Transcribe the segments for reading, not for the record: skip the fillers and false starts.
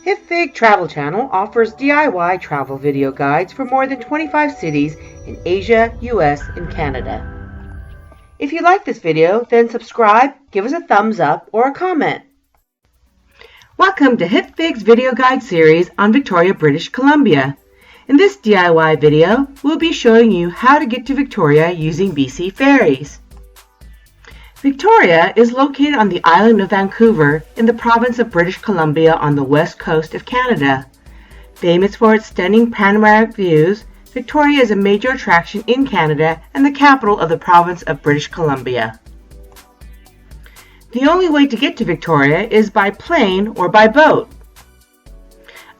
Hipfig Travel Channel offers DIY travel video guides for more than 25 cities in Asia, US, and Canada. If you like this video, then subscribe, give us a thumbs up, or a comment. Welcome to Hipfig's video guide series on Victoria, British Columbia. In this DIY video, we'll be showing you how to get to Victoria using BC ferries. Victoria is located on the island of Vancouver in the province of British Columbia on the west coast of Canada. Famous for its stunning panoramic views, Victoria is a major attraction in Canada and the capital of the province of British Columbia. The only way to get to Victoria is by plane or by boat.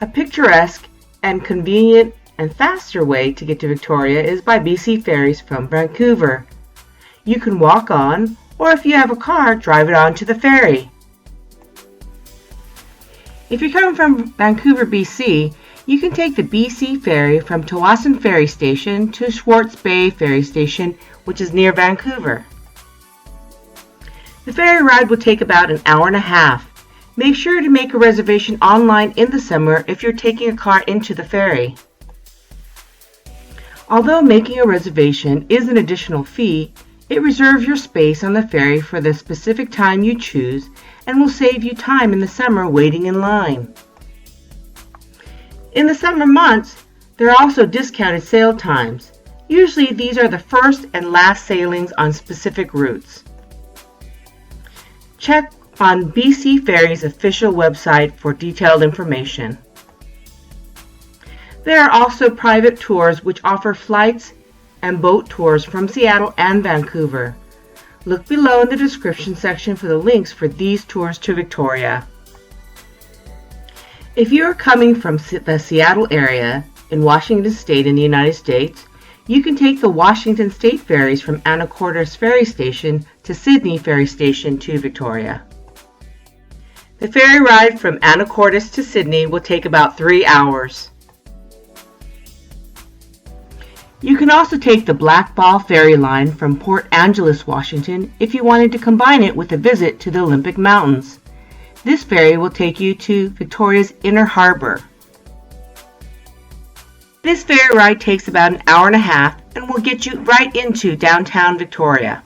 A picturesque and convenient and faster way to get to Victoria is by BC ferries from Vancouver. You can walk on, or if you have a car, drive it on to the ferry. If you're coming from Vancouver, BC, you can take the BC Ferry from Tsawwassen Ferry Station to Swartz Bay Ferry Station, which is near Vancouver. The ferry ride will take about an hour and a half. Make sure to make a reservation online in the summer if you're taking a car into the ferry. Although making a reservation is an additional fee, it reserves your space on the ferry for the specific time you choose and will save you time in the summer waiting in line. In the summer months, there are also discounted sail times. Usually these are the first and last sailings on specific routes. Check on BC Ferry's official website for detailed information. There are also private tours which offer flights and boat tours from Seattle and Vancouver. Look below in the description section for the links for these tours to Victoria. If you are coming from the Seattle area in Washington State in the United States, you can take the Washington State ferries from Anacortes Ferry Station to Sidney Ferry Station to Victoria. The ferry ride from Anacortes to Sidney will take about 3 hours. You can also take the Black Ball Ferry line from Port Angeles, Washington, if you wanted to combine it with a visit to the Olympic Mountains. This ferry will take you to Victoria's Inner Harbor. This ferry ride takes about an hour and a half and will get you right into downtown Victoria.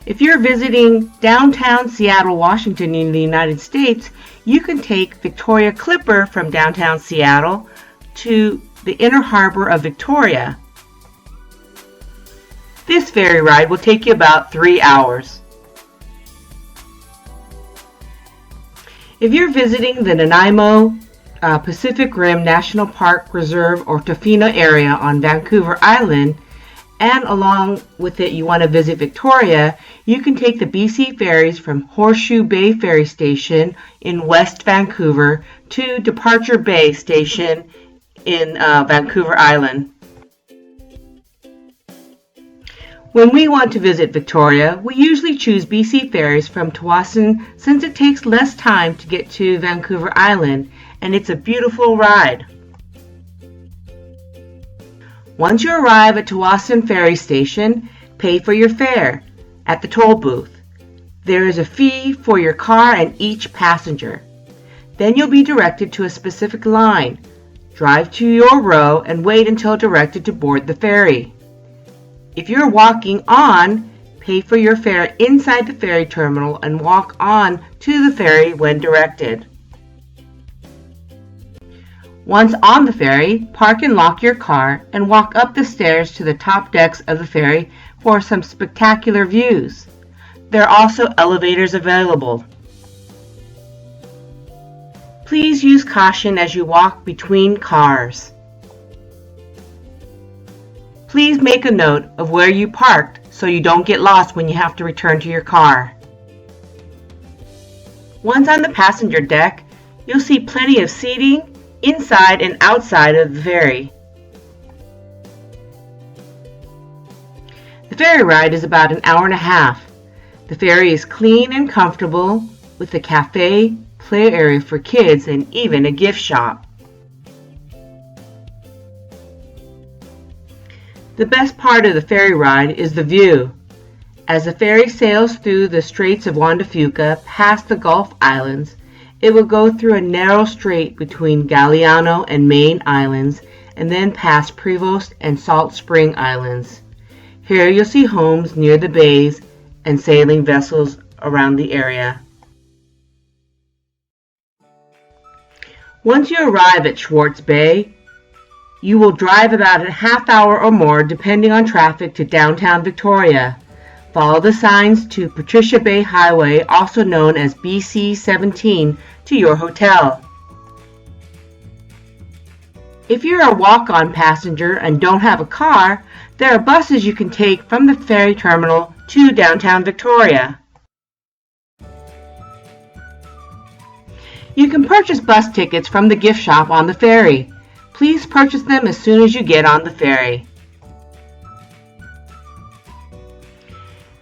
If you're visiting downtown Seattle, Washington in the United States, you can take Victoria Clipper from downtown Seattle to the Inner Harbor of Victoria. This ferry ride will take you about 3 hours. If you're visiting the Nanaimo Pacific Rim National Park Reserve or Tofino area on Vancouver Island, and along with it you want to visit Victoria, you can take the BC ferries from Horseshoe Bay Ferry Station in West Vancouver to Departure Bay Station in Vancouver Island. When we want to visit Victoria, we usually choose BC ferries from Tsawwassen since it takes less time to get to Vancouver Island and it's a beautiful ride. Once you arrive at Tsawwassen Ferry Station, pay for your fare at the toll booth. There is a fee for your car and each passenger. Then you'll be directed to a specific line. Drive to your row and wait until directed to board the ferry. If you're walking on, pay for your fare inside the ferry terminal and walk on to the ferry when directed. Once on the ferry, park and lock your car and walk up the stairs to the top decks of the ferry for some spectacular views. There are also elevators available. Please use caution as you walk between cars. Please make a note of where you parked so you don't get lost when you have to return to your car. Once on the passenger deck, you'll see plenty of seating inside and outside of the ferry. The ferry ride is about an hour and a half. The ferry is clean and comfortable with a cafe, play area for kids, and even a gift shop. The best part of the ferry ride is the view. As the ferry sails through the Straits of Juan de Fuca past the Gulf Islands, it will go through a narrow strait between Galiano and Main Islands and then past Prevost and Salt Spring Islands. Here you'll see homes near the bays and sailing vessels around the area. Once you arrive at Swartz Bay, you will drive about a half hour or more depending on traffic to downtown Victoria. Follow the signs to Patricia Bay Highway, also known as BC 17, to your hotel. If you're a walk-on passenger and don't have a car, there are buses you can take from the ferry terminal to downtown Victoria. You can purchase bus tickets from the gift shop on the ferry. Please purchase them as soon as you get on the ferry.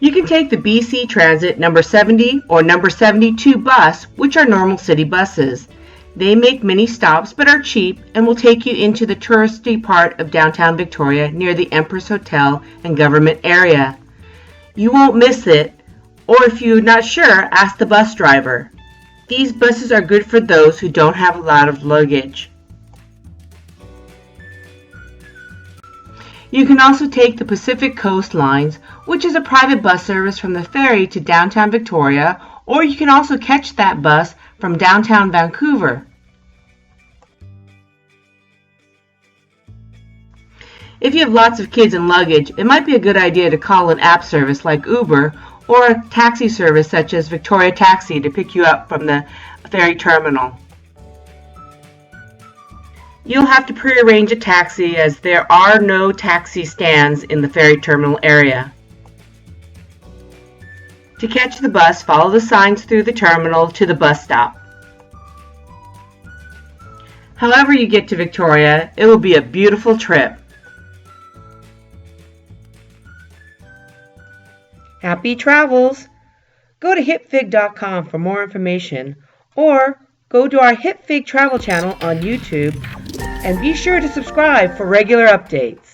You can take the BC Transit number 70 or number 72 bus, which are normal city buses. They make many stops but are cheap and will take you into the touristy part of downtown Victoria near the Empress Hotel and government area. You won't miss it, or if you're not sure, ask the bus driver. These buses are good for those who don't have a lot of luggage. You can also take the Pacific Coast Lines, which is a private bus service from the ferry to downtown Victoria, or you can also catch that bus from downtown Vancouver. If you have lots of kids and luggage, it might be a good idea to call an app service like Uber or a taxi service such as Victoria Taxi to pick you up from the ferry terminal. You'll have to pre-arrange a taxi as there are no taxi stands in the ferry terminal area. To catch the bus, follow the signs through the terminal to the bus stop. However you get to Victoria, it will be a beautiful trip. Happy travels! Go to hipfig.com for more information, or go to our Hipfig travel channel on YouTube and be sure to subscribe for regular updates.